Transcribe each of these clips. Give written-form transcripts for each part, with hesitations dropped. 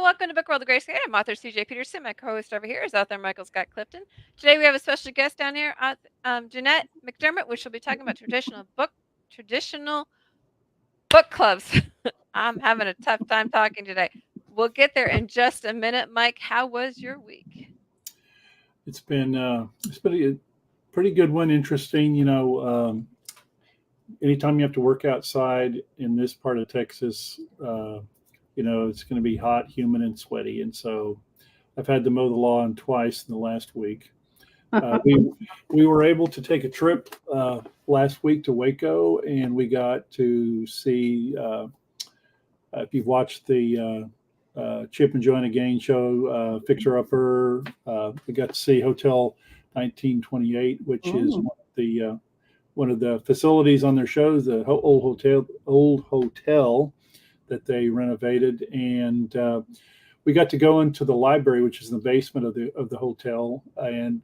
welcome to Book World of Grace. I'm author CJ Peterson. My co-host over here is author Michael Scott Clifton. Today we have a special guest down here, Jeanette McDermott, which will be talking about traditional book clubs. I'm having a tough time talking today. We'll get there in just a minute. Mike, how was your week? It's been a pretty good one. Interesting, anytime you have to work outside in this part of Texas, it's going to be hot, humid, and sweaty. And so I've had to mow the lawn twice in the last week. We were able to take a trip last week to Waco, and we got to see, if you've watched the Chip and Joanna Gaines show, Fixer Upper, we got to see Hotel 1928, which is one of the facilities on their shows, the old hotel that they renovated, and we got to go into the library, which is in the basement of the hotel, and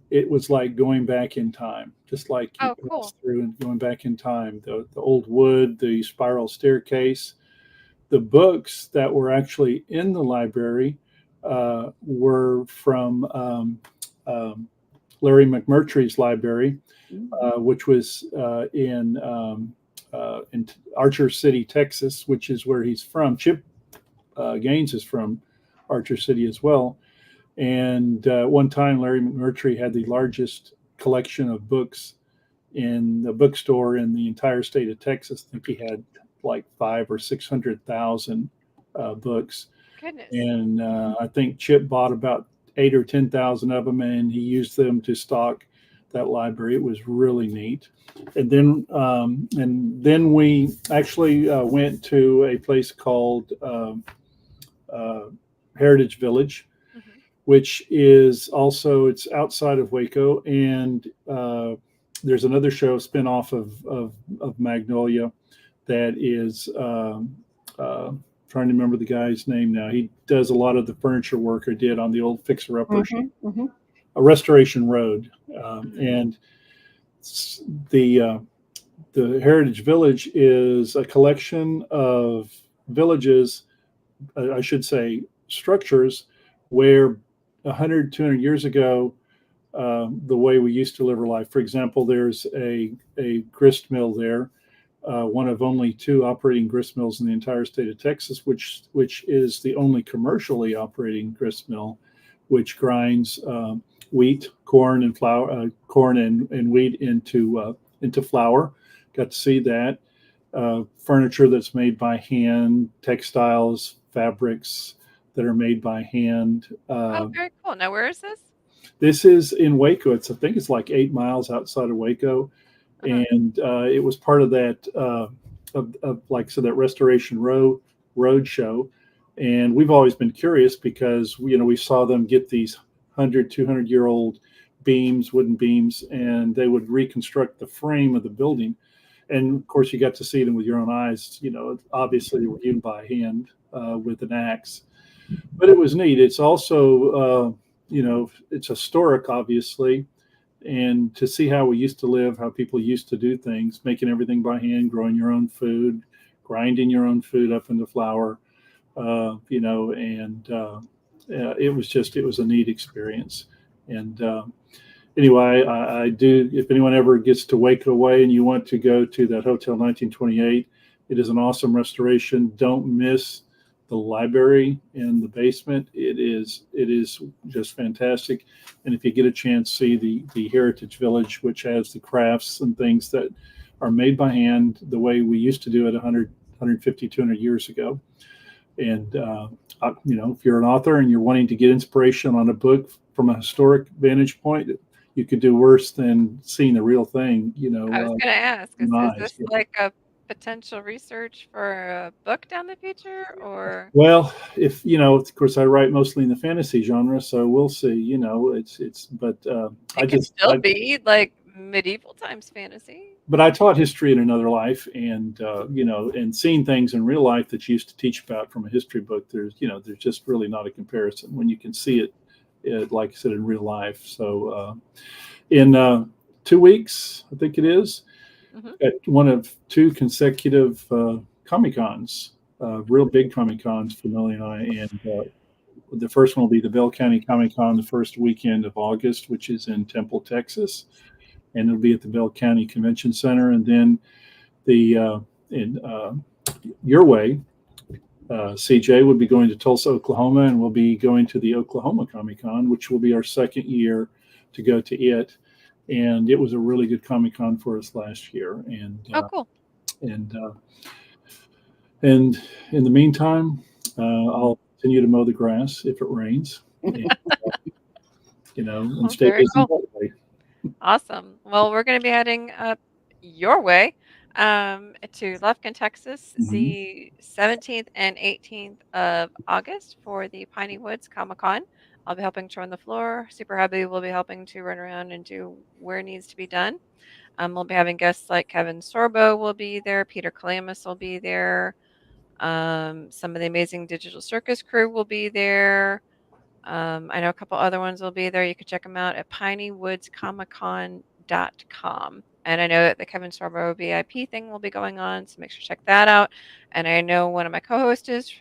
it was like going back in time, just like you pass through and going back in time. The old wood, the spiral staircase, the books that were actually in the library were from Larry McMurtry's library, which was in Archer City, Texas, which is where he's from. Chip Gaines is from Archer City as well. And one time, Larry McMurtry had the largest collection of books in the bookstore in the entire state of Texas. I think he had like 500,000 or 600,000 books. Goodness. And I think Chip bought about 8,000 or 10,000 of them, and he used them to stock that library. It was really neat. And then we actually went to a place called Heritage Village, which is also, it's outside of Waco, and there's another show spin-off of Magnolia that is trying to remember the guy's name now. He does a lot of the furniture work, or did, on the old Fixer Upper, a Restoration Road, and the Heritage Village is a collection of villages, I should say structures, where 100, 200 years ago, the way we used to live our life. For example, there's a grist mill there, one of only 2 operating grist mills in the entire state of Texas, which is the only commercially operating grist mill, which grinds wheat, corn, and flour, corn and wheat into flour. Got to see that. Furniture that's made by hand, textiles, fabrics that are made by hand. Very cool. Now, where is this? This is in Waco. I think it's like 8 miles outside of Waco. And it was part of that, like I said, that Restoration Road show. And we've always been curious because, we saw them get these 100, 200-year-old beams, wooden beams, and they would reconstruct the frame of the building. And of course, you got to see them with your own eyes. Obviously they were hewn by hand with an axe. But it was neat. It's also, it's historic, obviously. And to see how we used to live, how people used to do things, making everything by hand, growing your own food, grinding your own food up into flour, it was a neat experience. And anyway, I do, if anyone ever gets to Waco Way and you want to go to that Hotel 1928, it is an awesome restoration. Don't miss the library in the basement. It is just fantastic. And if you get a chance, see the Heritage Village, which has the crafts and things that are made by hand the way we used to do it 100, 150, 200 years ago. And, if you're an author and you're wanting to get inspiration on a book from a historic vantage point, you could do worse than seeing the real thing. I was going to ask, is this like a potential research for a book down the future, or? Well, if of course, I write mostly in the fantasy genre, so we'll see. But it can still be like medieval times fantasy. But I taught history in another life, and and seeing things in real life that you used to teach about from a history book, there's just really not a comparison when you can see it, like I said, in real life. So in 2 weeks, I think it is, at one of 2 consecutive Comic-Cons real big Comic Cons for Millie and I. And the first one will be the Bell County Comic Con the first weekend of August, which is in Temple, Texas, and it'll be at the Bell County Convention Center. And then in your way, CJ would be going to Tulsa, Oklahoma, and we'll be going to the Oklahoma Comic Con, which will be our second year to go to it. And it was a really good Comic Con for us last year. And cool. And in the meantime, I'll continue to mow the grass if it rains, and, and stay very busy cool. that way. Awesome. Well, we're going to be heading up your way to Lufkin, Texas, Mhm. the 17th and 18th of August for the Piney Woods Comic Con. I'll be helping to run the floor. Super Hubby will be helping to run around and do where needs to be done. We'll be having guests like Kevin Sorbo will be there. Peter Kalamis will be there. Some of the Amazing Digital Circus crew will be there. I know a couple other ones will be there. You can check them out at pineywoodcomiccon.com. And I know that the Kevin Sorbo VIP thing will be going on, so make sure to check that out. And I know one of my co-hosts is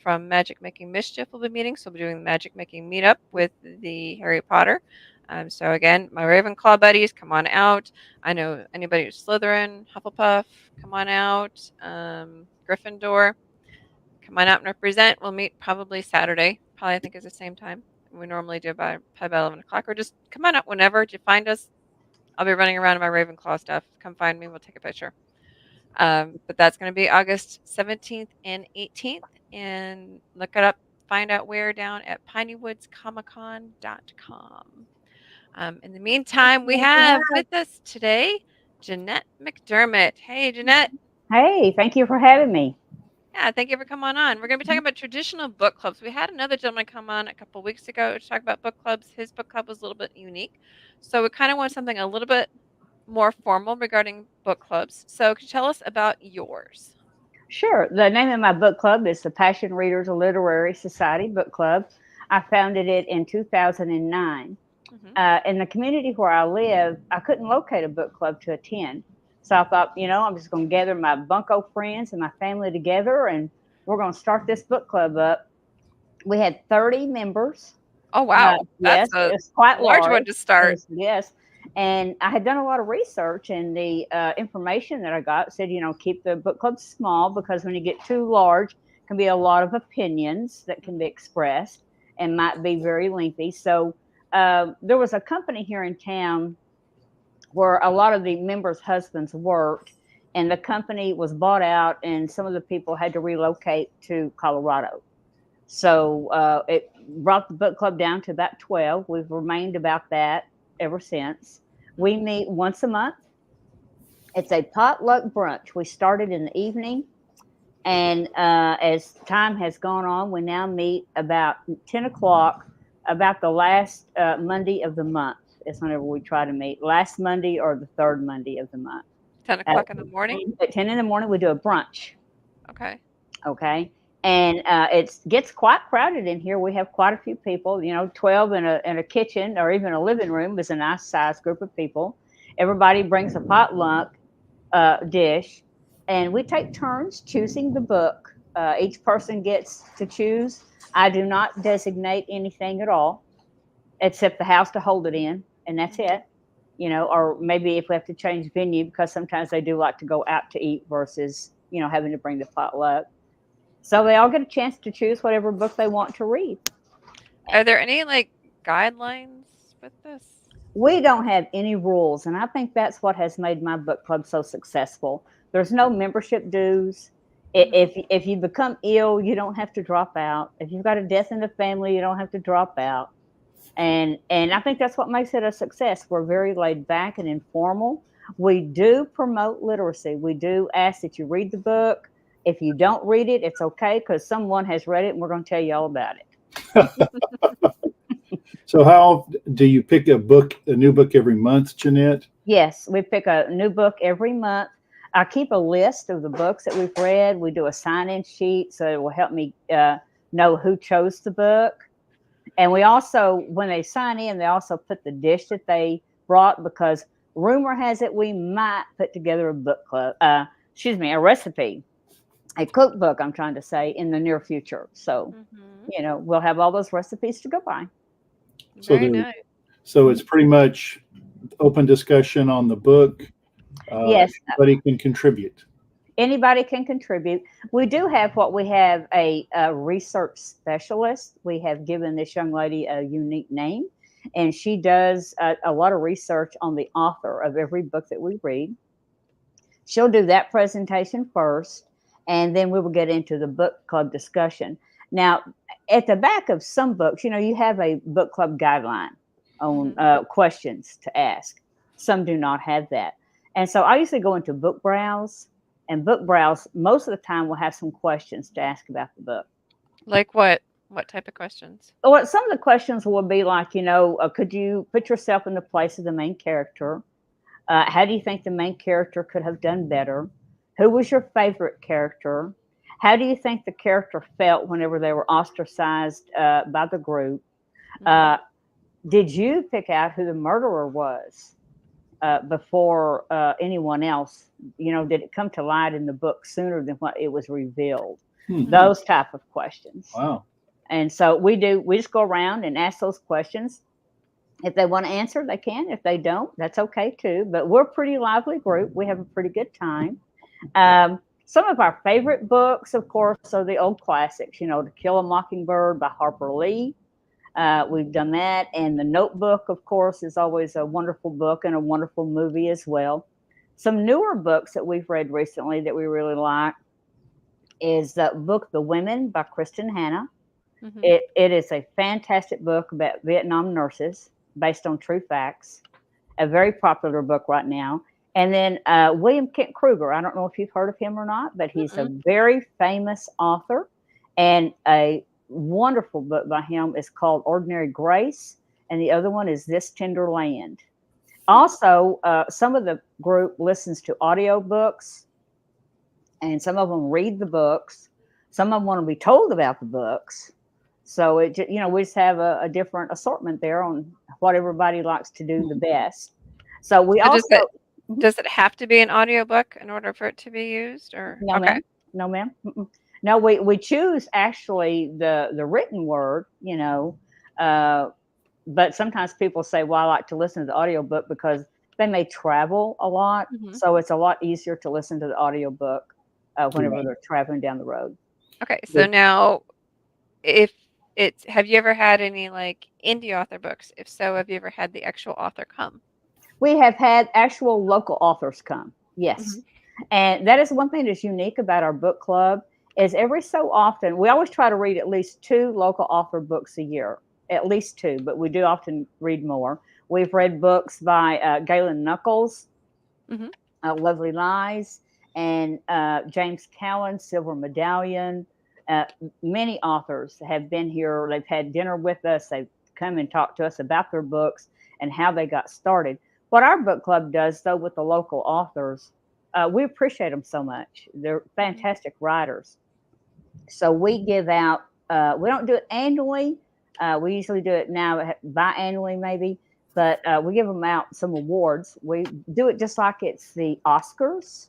from Magic Making Mischief will be meeting, so we'll be doing the Magic Making meetup with the Harry Potter. So again, my Ravenclaw buddies, come on out. I know anybody who's Slytherin, Hufflepuff, come on out. Gryffindor, come on out and represent. We'll meet probably Saturday. Probably I think is the same time. We normally do by probably about 11 o'clock. Or just come on out whenever. If you find us, I'll be running around in my Ravenclaw stuff. Come find me. We'll take a picture. But that's going to be August 17th and 18th. And look it up. Find out where down at pineywoodcomiccon.com. In the meantime, we have with us today Jeanette McDermott. Hey, Jeanette. Hey, thank you for having me. Yeah, thank you for coming on. We're going to be talking about traditional book clubs. We had another gentleman come on a couple weeks ago to talk about book clubs. His book club was a little bit unique. So we kind of want something a little bit more formal regarding book clubs. So could you tell us about yours? Sure. The name of my book club is the Passion Readers Literary Society Book Club. I founded it in 2009. In the community where I live, I couldn't locate a book club to attend. So I thought, I'm just going to gather my bunco friends and my family together, and we're going to start this book club up. We had 30 members. Oh, wow. Yes, That's it's quite large one to start. Yes. And I had done a lot of research, and the information that I got said, keep the book club small, because when you get too large, can be a lot of opinions that can be expressed and might be very lengthy. So there was a company here in town where a lot of the members' husbands worked, and the company was bought out, and some of the people had to relocate to Colorado. So it brought the book club down to about 12. We've remained about that ever since. We meet once a month. It's a potluck brunch. We started in the evening, and as time has gone on, we now meet about 10 o'clock, about the last Monday of the month. Is whenever we try to meet. Last Monday or the third Monday of the month. 10 o'clock in the morning? At 10 in the morning, we do a brunch. Okay. And it gets quite crowded in here. We have quite a few people, 12 in a kitchen or even a living room is a nice size group of people. Everybody brings a potluck dish, and we take turns choosing the book. Each person gets to choose. I do not designate anything at all, except the house to hold it in, and that's it. Or maybe if we have to change venue, because sometimes they do like to go out to eat versus, having to bring the potluck. So they all get a chance to choose whatever book they want to read. Are there any guidelines with this? We don't have any rules, and I think that's what has made my book club so successful. There's no membership dues. If you become ill, you don't have to drop out. If you've got a death in the family, you don't have to drop out. And I think that's what makes it a success. We're very laid back and informal. We do promote literacy. We do ask that you read the book. If you don't read it, it's okay, because someone has read it, and we're going to tell you all about it. So how do you pick a new book every month, Jeanette? Yes, we pick a new book every month. I keep a list of the books that we've read. We do a sign-in sheet, so it will help me know who chose the book. And we also, when they sign in, they also put the dish that they brought, because rumor has it we might put together a book club, a recipe. a cookbook, I'm trying to say, in the near future. So, we'll have all those recipes to go by. So Very nice. so it's pretty much open discussion on the book. Yes, Everybody can contribute. anybody can contribute. We do have a research specialist. We have given this young lady a unique name, and she does a lot of research on the author of every book that we read. She'll do that presentation first, and then we will get into the book club discussion. Now, at the back of some books, you have a book club guideline on questions to ask. Some do not have that. And so I usually go into Book Browse, and Book Browse most of the time will have some questions to ask about the book. Like what? What type of questions? Well, some of the questions will be like, could you put yourself in the place of the main character? How do you think the main character could have done better? Who was your favorite character? How do you think the character felt whenever they were ostracized by the group? Did you pick out who the murderer was before anyone else? Did it come to light in the book sooner than what it was revealed? Those type of questions. Wow. And so we just go around and ask those questions. If they want to answer, they can. If they don't, that's okay too. But we're a pretty lively group. We have a pretty good time. Some of our favorite books, of course, are the old classics. To Kill a Mockingbird by Harper Lee. We've done that. And The Notebook, of course, is always a wonderful book and a wonderful movie as well. Some newer books that we've read recently that we really like is the book The Women by Kristen Hanna. It is a fantastic book about Vietnam nurses based on true facts, a very popular book right now. And then William Kent Kruger, I don't know if you've heard of him or not, but he's a very famous author. And a wonderful book by him is called Ordinary Grace, and the other one is This Tender Land. Also, some of the group listens to audiobooks, and some of them read the books. Some of them want to be told about the books. So we just have a different assortment there on what everybody likes to do the best. So we also does it have to be an audiobook in order for it to be used, or no, ma'am. No, ma'am. No, we choose actually the written word, but sometimes people say, well, I like to listen to the audiobook because they may travel a lot. So it's a lot easier to listen to the audiobook whenever they're traveling down the road. Okay. So now have you ever had any like indie author books? If so, have you ever had the actual author come? We have had actual local authors come. Yes. And that is one thing that's unique about our book club is every so often, we always try to read at least 2 local author books a year, at least 2, but we do often read more. We've read books by Galen Knuckles, Lovely Lies, and James Cowan, Silver Medallion. Many authors have been here. They've had dinner with us. They've come and talked to us about their books and how they got started. What our book club does, though, with the local authors, we appreciate them so much. They're fantastic writers. So we give out, we don't do it annually. We usually do it now biannually maybe, but we give them out some awards. We do it just like it's the Oscars.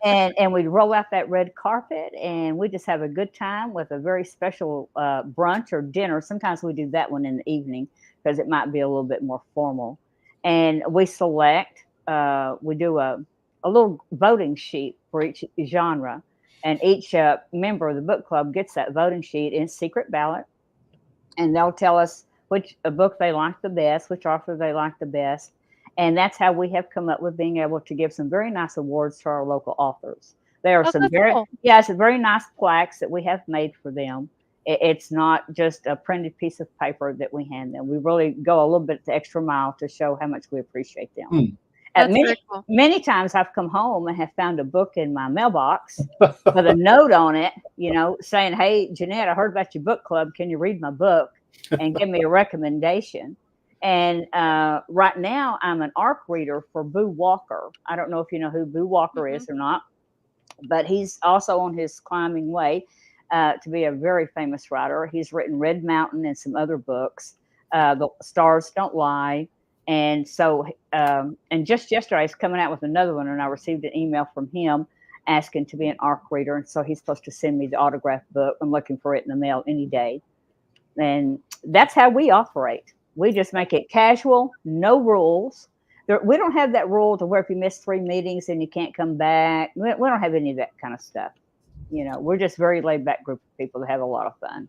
and we roll out that red carpet and we just have a good time with a very special brunch or dinner. Sometimes we do that one in the evening because it might be a little bit more formal. And we select, we do a little voting sheet for each genre. And each member of the book club gets that voting sheet in secret ballot. And they'll tell us which book they like the best, which author they like the best. And that's how we have come up with being able to give some very nice awards to our local authors. There are some it's a very nice plaques that we have made for them. It's not just a printed piece of paper that we hand them. We really go a little bit the extra mile to show how much we appreciate them. Many times I've come home and have found a book in my mailbox with a note on it, saying, hey, Jeanette, I heard about your book club. Can you read my book and give me a recommendation? And right now I'm an ARC reader for Boo Walker. I don't know if you know who Boo Walker is or not, but he's also on his climbing way to be a very famous writer. He's written Red Mountain and some other books, The Stars Don't Lie. And so, and just yesterday he's coming out with another one, and I received an email from him asking to be an ARC reader. And so he's supposed to send me the autographed book. I'm looking for it in the mail any day. And that's how we operate. We just make it casual, no rules. We don't have that rule to where if you miss 3 meetings and you can't come back. We don't have any of that kind of stuff. You know, we're just very laid back group of people that have a lot of fun.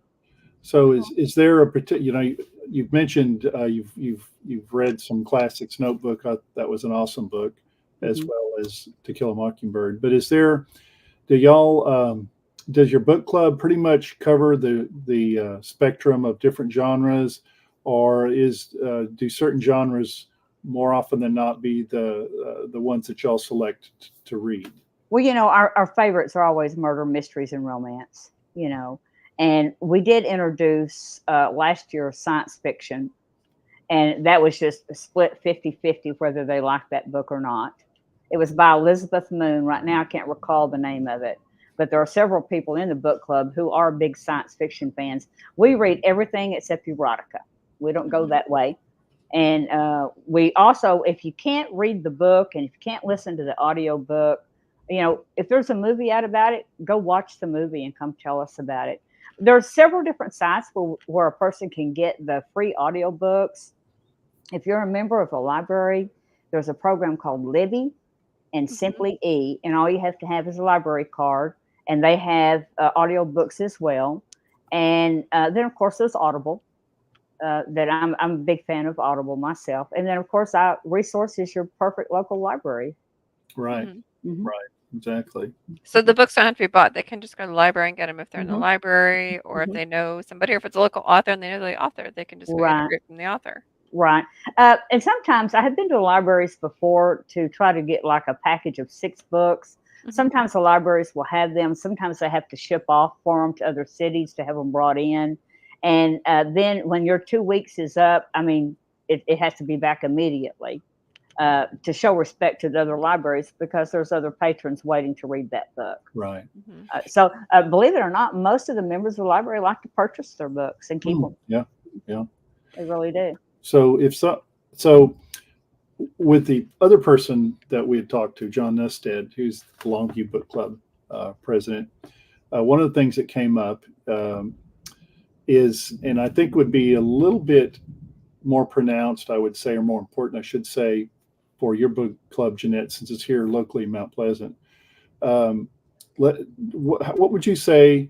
So is there a particular, you know, you've mentioned you've read some classics notebook. That was an awesome book, as well as To Kill a Mockingbird. But does your book club pretty much cover the spectrum of different genres, or do certain genres more often than not be the ones that y'all select to read? Well, you know, our favorites are always murder, mysteries, and romance, you know. And we did introduce last year science fiction, and that was just a split 50-50 whether they liked that book or not. It was by Elizabeth Moon. Right now, I can't recall the name of it, but there are several people in the book club who are big science fiction fans. We read everything except erotica. We don't go that way. And we also, if you can't read the book and if you can't listen to the audio book, you know, if there's a movie out about it, go watch the movie and come tell us about it. There are several different sites where a person can get the free audio books. If you're a member of a library, there's a program called Libby and Simply E, and all you have to have is a library card, and they have audio books as well. And then, of course, there's Audible. That I'm a big fan of Audible myself. And then, of course, Resource is your perfect local library. Right. Right. Exactly. So the books don't have to be bought. They can just go to the library and get them if they're in the library, or if they know somebody, or if it's a local author and they know the author, they can just go get it from the author. Right. And sometimes I have been to libraries before to try to get like a package of 6 books. Sometimes the libraries will have them. Sometimes they have to ship off for them to other cities to have them brought in. And then when your 2 weeks is up, I mean, it has to be back immediately to show respect to the other libraries, because there's other patrons waiting to read that book. Right. So believe it or not, most of the members of the library like to purchase their books and keep them. Yeah. Yeah. They really do. So so with the other person that we had talked to, John Nested, who's the Longview Book Club president, one of the things that came up is, and I think would be a little bit more pronounced, I would say, or more important, I should say, for your book club, Jeanette, since it's here locally in Mount Pleasant. What would you say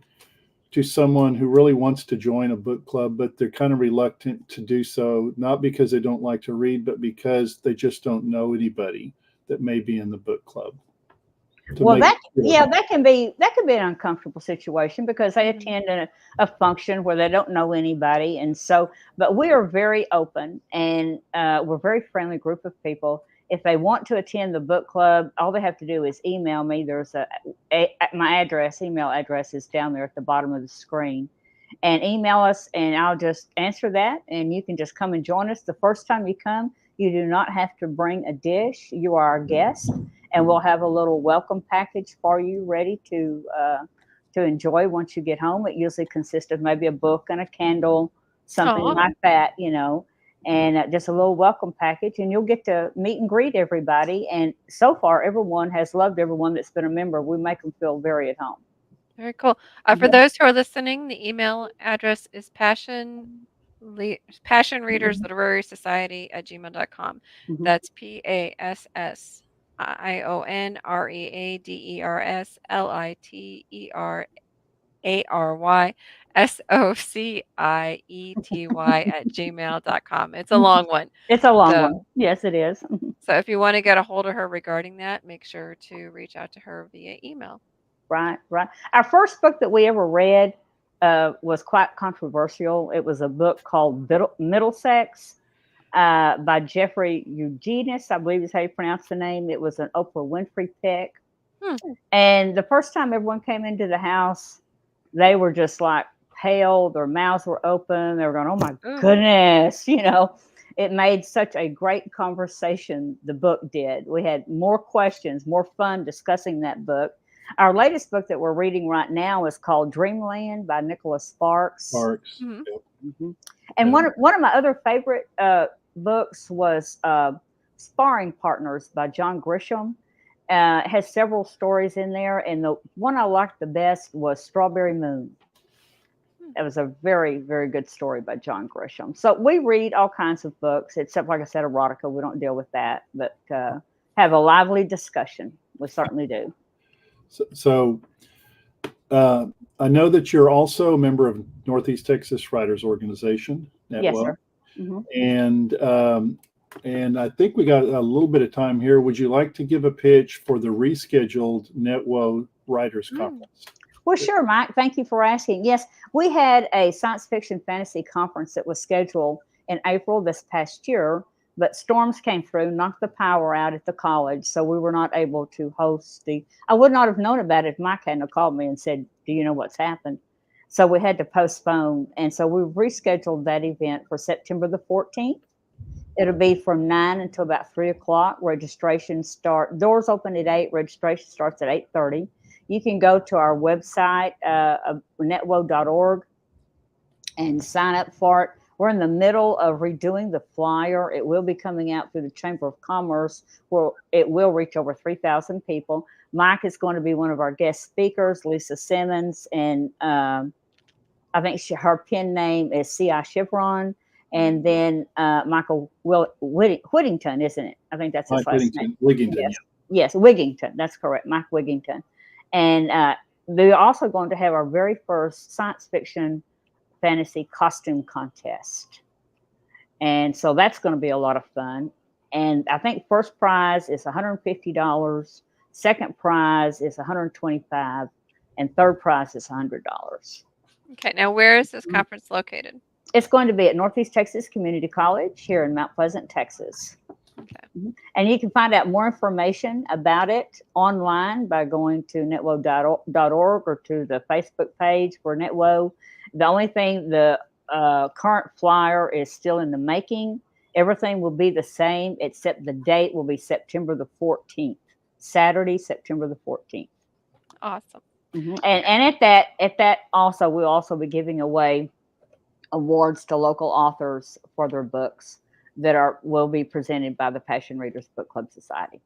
to someone who really wants to join a book club, but they're kind of reluctant to do so, not because they don't like to read, but because they just don't know anybody that may be in the book club? Well, that can be an uncomfortable situation, because they attend a function where they don't know anybody. And so, but we are very open, and we're a very friendly group of people. If they want to attend the book club, all they have to do is email me. There's my email address is down there at the bottom of the screen, and email us, and I'll just answer that. And you can just come and join us. The first time you come, you do not have to bring a dish. You are our guest, and we'll have a little welcome package for you ready to enjoy once you get home. It usually consists of maybe a book and a candle, something like that, you know, and just a little welcome package, and you'll get to meet and greet everybody. And so far, everyone has loved everyone that's been a member. We make them feel very at home. Very cool. For those who are listening, the email address is passionreadersliterarysociety @gmail.com. That's passionreadersliterarysociety@gmail.com. It's a long one. It's a long one. Yes, it is. So if you want to get a hold of her regarding that, make sure to reach out to her via email. Right. Our first book that we ever read was quite controversial. It was a book called Middlesex by Jeffrey Eugenius, I believe is how you pronounce the name. It was an Oprah Winfrey pick. And the first time everyone came into the house, they were just like pale. Their mouths were open. They were going, "Oh my goodness," you know. It made such a great conversation, the book did. We had more questions, more fun discussing that book. Our latest book that we're reading right now is called Dreamland by Nicholas Sparks. And one of my other favorite books was Sparring Partners by John Grisham. has several stories in there, and the one I liked the best was Strawberry Moon. It was a very, very good story by John Grisham. So we read all kinds of books, except, like I said, erotica. We don't deal with that, but have a lively discussion. We certainly do. So I know that you're also a member of Northeast Texas Writers Organization. Yes, sir. Mm-hmm. And I think we got a little bit of time here. Would you like to give a pitch for the rescheduled NetWo Writers Conference? Well, sure, Mike. Thank you for asking. Yes, we had a science fiction fantasy conference that was scheduled in April this past year, but storms came through, knocked the power out at the college, so we were not able to host the. I would not have known about it if Mike hadn't called me and said, "Do you know what's happened?" So we had to postpone, and so we rescheduled that event for September the 14th. It'll be from 9 until about 3 o'clock. Doors open at 8. Registration starts at 8:30. You can go to our website, netwo.org, and sign up for it. We're in the middle of redoing the flyer. It will be coming out through the Chamber of Commerce, where it will reach over 3,000 people. Mike is going to be one of our guest speakers, Lisa Simmons, and I think her pen name is C.I. Chevron. And then Michael Whittington, isn't it? I think that's his last name. Wigington. Yes, Wigington. That's correct, Mike Wigington. And they're also going to have our very first science fiction fantasy costume contest. And so that's going to be a lot of fun. And I think first prize is $150, second prize is $125, and third prize is $100. Okay, now where is this conference located? It's going to be at Northeast Texas Community College here in Mount Pleasant, Texas. Okay. And you can find out more information about it online by going to netwo.org or to the Facebook page for NetWo. The only thing, the current flyer is still in the making. Everything will be the same, except the date will be September the 14th, Saturday, September the 14th. Awesome. Mm-hmm. And at that also, we'll also be giving away awards to local authors for their books that will be presented by the Passion Readers Book Club Society.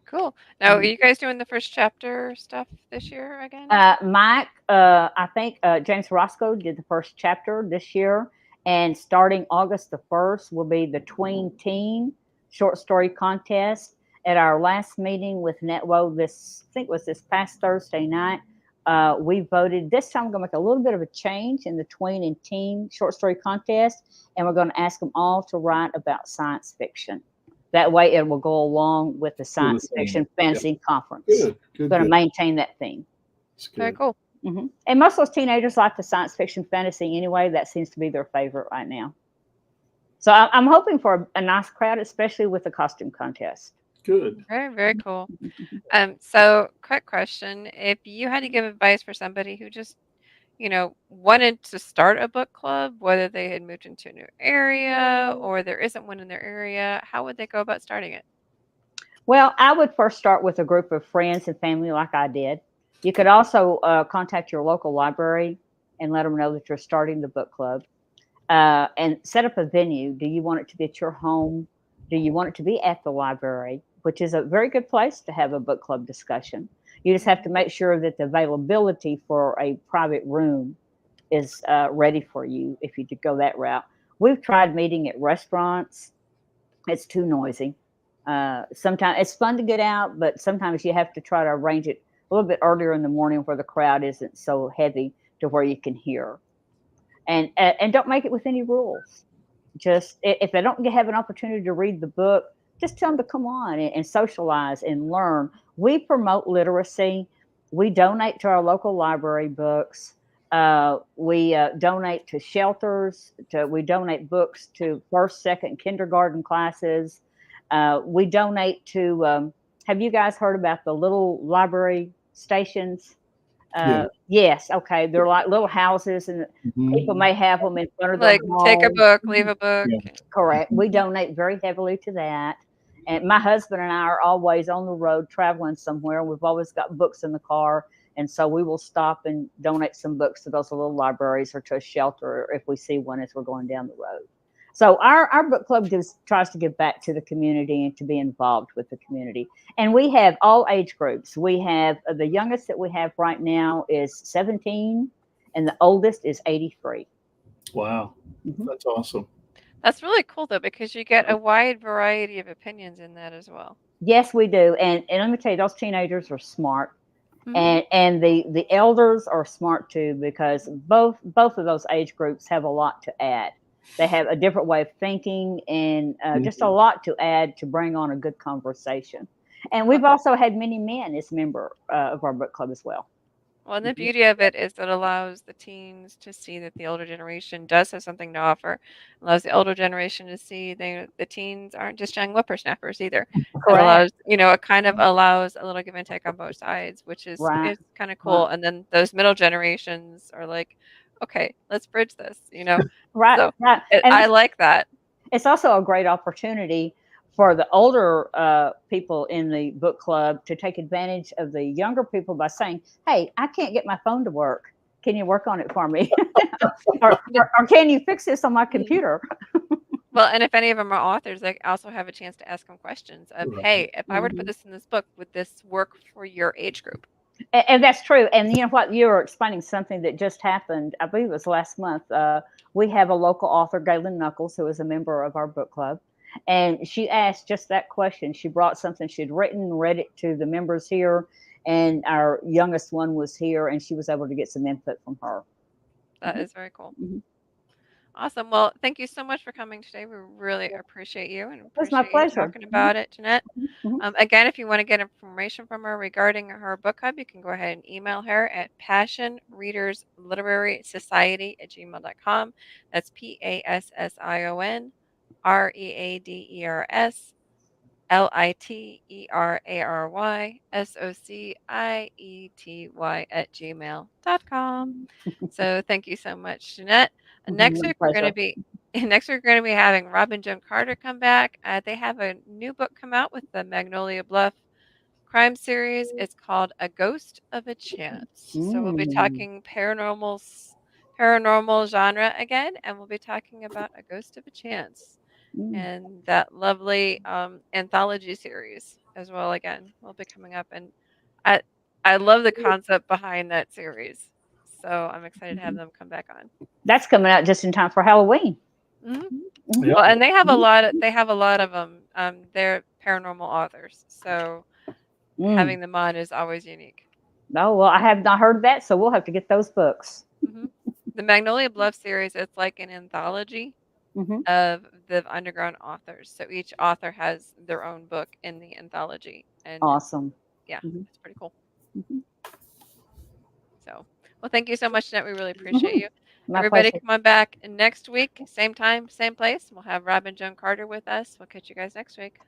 Cool. Now, are you guys doing the first chapter stuff this year again? Mike, I think James Roscoe did the first chapter this year, and starting August the 1st will be the Tween Teen short story contest. At our last meeting with NetWo, I think it was this past Thursday night, we voted. This time we're going to make a little bit of a change in the Tween and Teen short story contest, and we're going to ask them all to write about science fiction. That way it will go along with the science fiction fantasy conference. We're going to maintain that theme. Very cool. Mm-hmm. And most of those teenagers like the science fiction fantasy anyway. That seems to be their favorite right now. So I'm hoping for a nice crowd, especially with the costume contest. Good. Very, very cool. So quick question. If you had to give advice for somebody who just, wanted to start a book club, whether they had moved into a new area or there isn't one in their area, how would they go about starting it? Well, I would first start with a group of friends and family like I did. You could also contact your local library and let them know that you're starting the book club, and set up a venue. Do you want it to be at your home? Do you want it to be at the library, which is a very good place to have a book club discussion? You just have to make sure that the availability for a private room is ready for you if you could go that route. We've tried meeting at restaurants. It's too noisy. Sometimes it's fun to get out, but sometimes you have to try to arrange it a little bit earlier in the morning where the crowd isn't so heavy to where you can hear. And don't make it with any rules. Just if they don't have an opportunity to read the book, just tell them to come on and socialize and learn. We promote literacy. We donate to our local library books. We donate to shelters. We donate books to first, second, kindergarten classes. We donate to, have you guys heard about the little library stations? Yeah. Yes. Okay. They're like little houses, and people may have them in front of their home. Take a book, leave a book. Yeah. Correct. We donate very heavily to that. And my husband and I are always on the road traveling somewhere. We've always got books in the car. And so we will stop and donate some books to those little libraries or to a shelter if we see one as we're going down the road. So our book club tries to give back to the community and to be involved with the community. And we have all age groups. We have the youngest that we have right now is 17, and the oldest is 83. Wow, that's awesome. That's really cool though, because you get a wide variety of opinions in that as well. Yes, we do. And let me tell you, those teenagers are smart. Mhm. And the elders are smart too, because both of those age groups have a lot to add. They have a different way of thinking, and just a lot to add to bring on a good conversation. And we've also had many men as member of our book club as well. Well, and the beauty of it is that it allows the teens to see that the older generation does have something to offer. Allows the older generation to see the teens aren't just young whippersnappers either. It Correct. allows, it kind of allows a little give and take on both sides, which is Right. it's kind of cool. Right. And then those middle generations are like, okay, let's bridge this. Right. So Right. I And like that. it's also a great opportunity for the older people in the book club to take advantage of the younger people by saying, "Hey, I can't get my phone to work. Can you work on it for me? or can you fix this on my computer?" Well, and if any of them are authors, they also have a chance to ask them questions of, Right. hey, if I were to put Mhm. this in this book, would this work for your age group? And that's true. And you know what? You were explaining something that just happened. I believe it was last month. We have a local author, Galen Knuckles, who is a member of our book club. And she asked just that question. She brought something she'd written, read it to the members here. And our youngest one was here, and she was able to get some input from her. That is very cool. Mhm. Awesome. Well, thank you so much for coming today. We really appreciate you and It was my appreciate you pleasure. talking about it, Jeanette. Mhm. Again, if you want to get information from her regarding her book club, you can go ahead and email her at passionreadersliterarysociety@gmail.com. That's passionreadersliterarysociety@gmail.com. So thank you so much, Jeanette. Next My week we're going to pleasure. be next week we're going to be having Robin Joan Carter come back. They have a new book come out with the Magnolia Bluff crime series. It's called A Ghost of a Chance. So we'll be Mm. talking paranormal genre again, and we'll be talking about A Ghost of a Chance Mm. and that lovely anthology series as well. Again, will be coming up, and I I love the concept behind that series. So I'm excited to have them come back on. That's coming out just in time for Halloween. Hmm. Mhm. Yep. Well, and they have a lot of them. They're paranormal authors, so Mm. having them on is always unique. Oh, well, I have not heard of that, so we'll have to get those books. Hmm. The Magnolia Bluff series, it's like an anthology Hmm. of the underground authors. So each author has their own book in the anthology, and Awesome. yeah, Hmm. it's pretty cool. Hmm. So, well, thank you so much, Jeanette. We really appreciate Hmm. you. My Everybody, pleasure. come on back next week, same time, same place. We'll have Robin Joan Carter with us. We'll catch you guys next week.